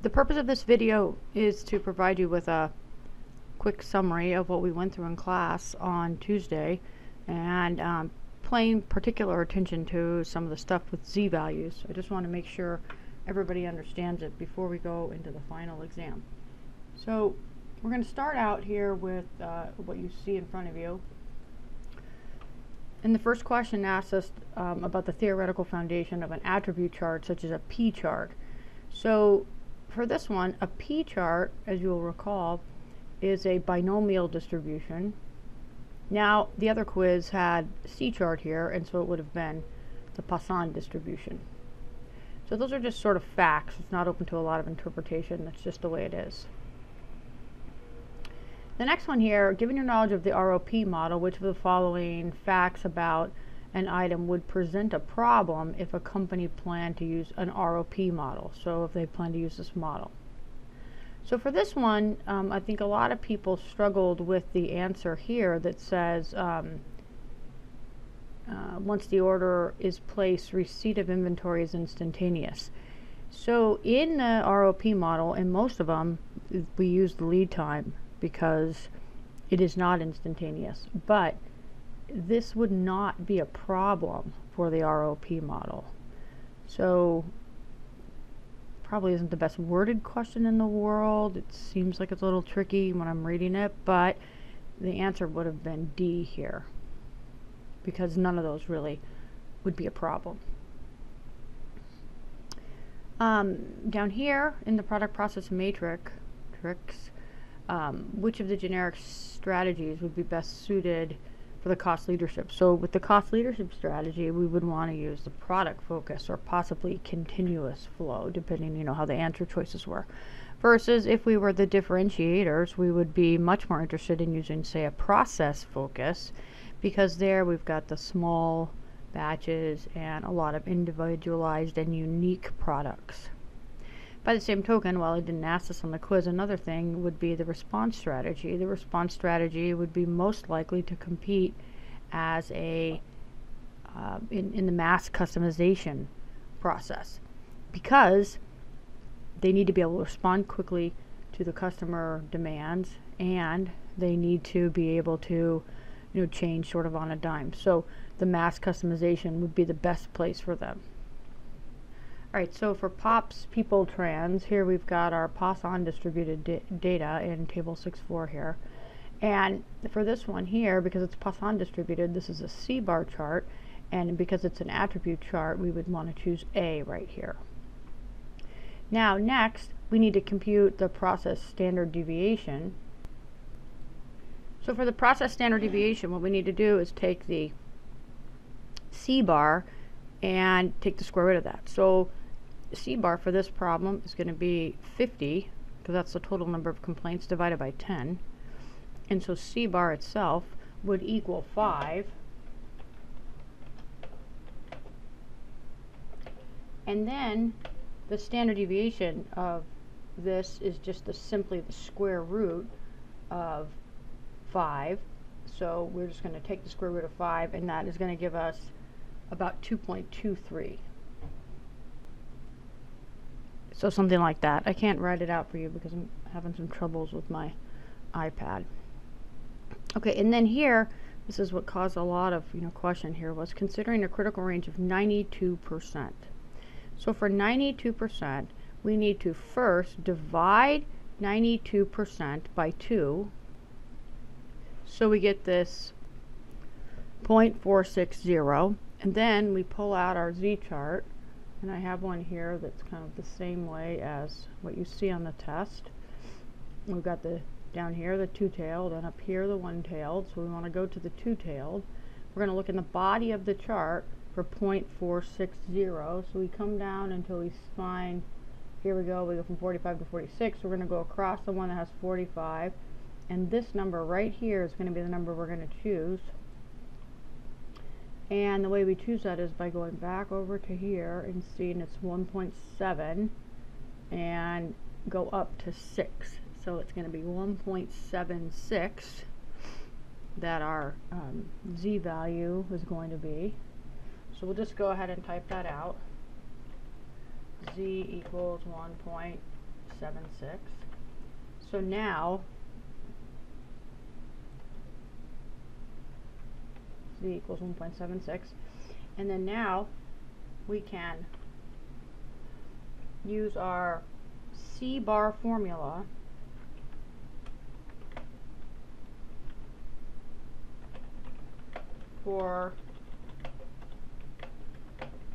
The purpose of this video is to provide you with a quick summary of what we went through in class on Tuesday, and paying particular attention to some of the stuff with z-values. I just want to make sure everybody understands it before we go into the final exam. So we're going to start out here with what you see in front of you. And the first question asks us about the theoretical foundation of an attribute chart, such as a p-chart. So for this one, a p-chart, as you'll recall, is a binomial distribution. Now, the other quiz had c-chart here, and so it would have been the Poisson distribution. So those are just sort of facts. It's not open to a lot of interpretation. That's just the way it is. The next one here, given your knowledge of the ROP model, which of the following facts about an item would present a problem if a company planned to use an ROP model? So if they plan to use this model. So for this one, I think a lot of people struggled with the answer here that says once the order is placed, receipt of inventory is instantaneous. So in the ROP model, in most of them, we use the lead time because it is not instantaneous. But this would not be a problem for the ROP model. So probably isn't the best worded question in the world. It seems like it's a little tricky when I'm reading it, but the answer would have been D here, because none of those really would be a problem. Down here in the product process matrix, which of the generic strategies would be best suited for the cost leadership? So with the cost leadership strategy, we would want to use the product focus or possibly continuous flow, depending, how the answer choices were. Versus if we were the differentiators, we would be much more interested in using, say, a process focus, because there we've got the small batches and a lot of individualized and unique products. By the same token, while I didn't ask this on the quiz, another thing would be the response strategy. The response strategy would be most likely to compete as a in the mass customization process, because they need to be able to respond quickly to the customer demands, and they need to be able to change sort of on a dime. So the mass customization would be the best place for them. Alright, so for POPs, people trans, here we've got our Poisson distributed data in table 6.4 here. And for this one here, because it's Poisson distributed, this is a C-bar chart, and because it's an attribute chart, we would want to choose A right here. Now next, we need to compute the process standard deviation. So for the process standard deviation, what we need to do is take the C-bar and take the square root of that. So C-bar for this problem is going to be 50, because that's the total number of complaints, divided by 10. And so C-bar itself would equal 5. And then the standard deviation of this is just simply the square root of 5. So we're just going to take the square root of 5, and that is going to give us about 2.23. So something like that. I can't write it out for you because I'm having some troubles with my iPad. Okay, and then here, this is what caused a lot of question here, was considering a critical range of 92%. So for 92%, we need to first divide 92% by 2. So we get this 0.460, and then we pull out our z-chart, and I have one here that's kind of the same way as what you see on the test. We've got down here the two-tailed, and up here the one-tailed, so we want to go to the two-tailed. We're going to look in the body of the chart for 0.460, so we come down until we find, here we go from 45 to 46, so we're going to go across the one that has 45, and this number right here is going to be the number we're going to choose. And the way we choose that is by going back over to here and seeing it's 1.7 and go up to 6. So it's going to be 1.76 that our z value is going to be. So we'll just go ahead and type that out. Z equals 1.76 So now Z equals 1.76, and then now we can use our C bar formula for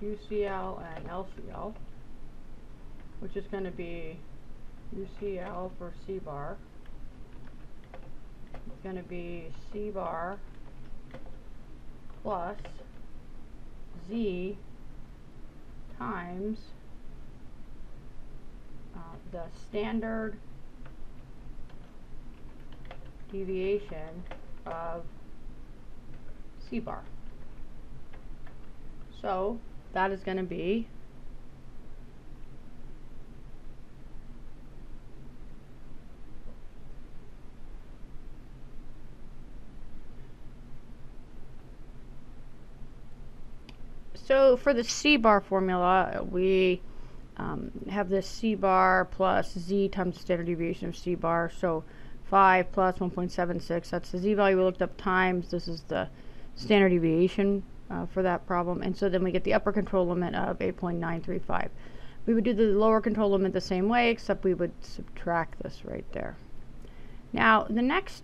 UCL and LCL, which is going to be UCL for C bar. It's going to be C bar plus Z times the standard deviation of C bar. So that is going to be so for the C bar formula, we have this C bar plus Z times the standard deviation of C bar. So 5 plus 1.76, that's the Z value we looked up, times this is the standard deviation for that problem, and so then we get the upper control limit of 8.935. We would do the lower control limit the same way, except we would subtract this right there. Now the next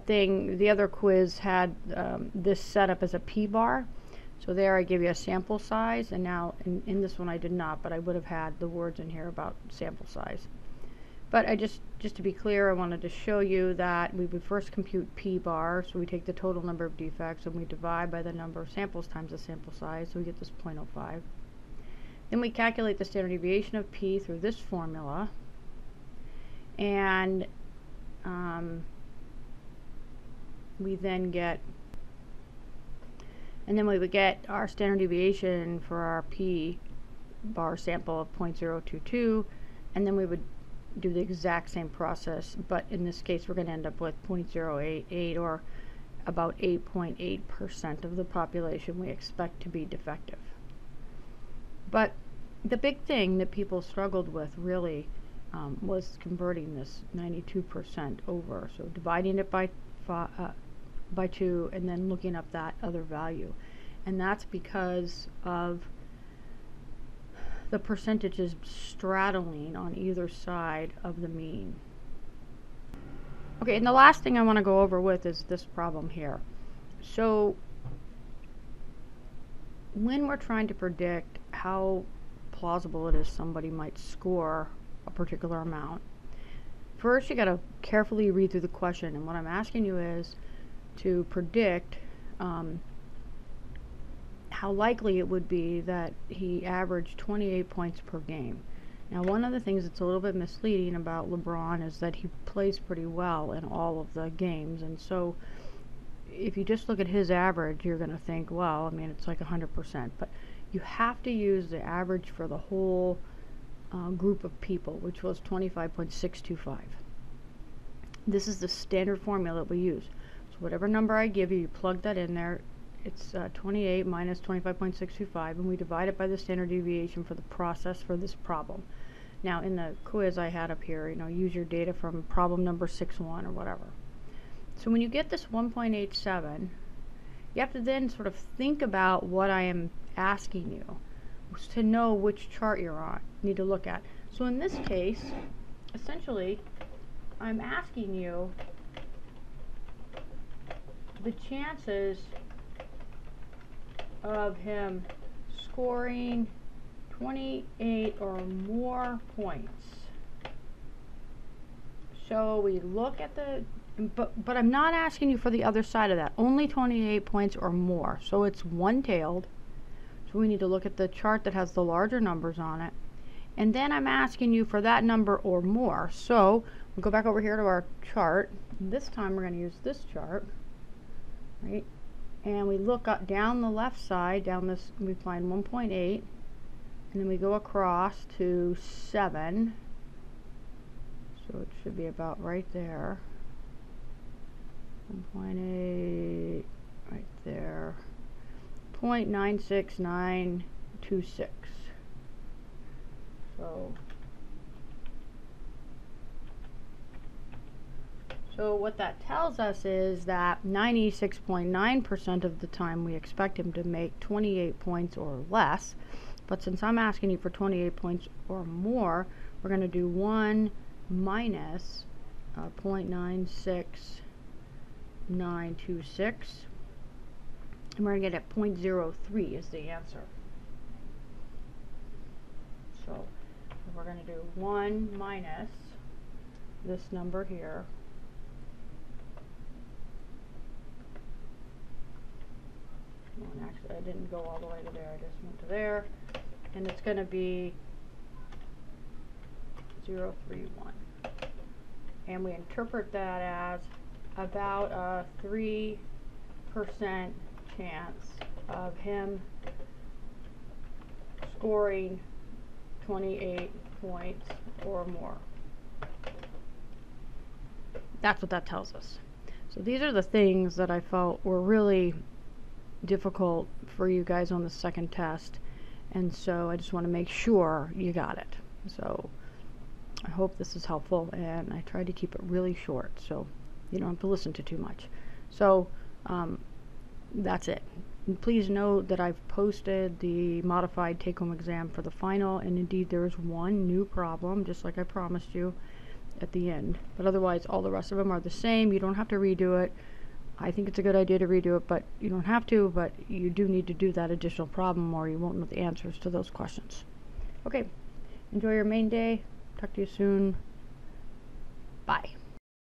thing, the other quiz had this set up as a P bar. So there I give you a sample size, and now in this one I did not, but I would have had the words in here about sample size. But I just to be clear, I wanted to show you that we would first compute P bar, so we take the total number of defects and we divide by the number of samples times the sample size, so we get this 0.05. Then we calculate the standard deviation of P through this formula, and we then get, and then we would get our standard deviation for our P bar sample of 0.022, and then we would do the exact same process, but in this case we're going to end up with 0.088, or about 8.8% of the population we expect to be defective. But the big thing that people struggled with really was converting this 92% over, so dividing it by 2 and then looking up that other value, and that's because of the percentages straddling on either side of the mean. Okay, and the last thing I want to go over with is this problem here. So when we're trying to predict how plausible it is somebody might score a particular amount, first you got to carefully read through the question, and what I'm asking you is to predict how likely it would be that he averaged 28 points per game. Now, one of the things that's a little bit misleading about LeBron is that he plays pretty well in all of the games, and so if you just look at his average, you're going to think, well, I mean, it's like 100%, but you have to use the average for the whole group of people, which was 25.625. This is the standard formula that we use. So whatever number I give you, you plug that in there. It's 28 minus 25.625, and we divide it by the standard deviation for the process for this problem. Now, in the quiz I had up here, use your data from problem number 6.1 or whatever. So when you get this 1.87, you have to then sort of think about what I am asking you to know which chart you're on, need to look at. So in this case, essentially, I'm asking you the chances of him scoring 28 or more points. So we look at the, but I'm not asking you for the other side of that, only 28 points or more. So it's one-tailed. So we need to look at the chart that has the larger numbers on it. And then I'm asking you for that number or more. So we'll go back over here to our chart. This time we're going to use this chart, right? And we look up down the left side, down this, we find 1.8, and then we go across to 7. So it should be about right there. 1.8, right there. 0.96926. So So what that tells us is that 96.9% of the time we expect him to make 28 points or less. But since I'm asking you for 28 points or more, we're going to do 1 minus 0.96926. And we're going to get at 0.03 is the answer. So we're going to do 1 minus this number here. Well, actually, I didn't go all the way to there. I just went to there. And it's going to be 0.031. And we interpret that as about a 3% chance of him scoring 28 points or more. That's what that tells us. So these are the things that I felt were really difficult for you guys on the second test, and so I just want to make sure you got it. So I hope this is helpful, and I tried to keep it really short so you don't have to listen to too much. So that's it. And please note that I've posted the modified take-home exam for the final, and indeed there is one new problem, just like I promised you, at the end. But otherwise all the rest of them are the same. You don't have to redo it. I think it's a good idea to redo it, but you don't have to, but you do need to do that additional problem or you won't know the answers to those questions. Okay, enjoy your main day. Talk to you soon.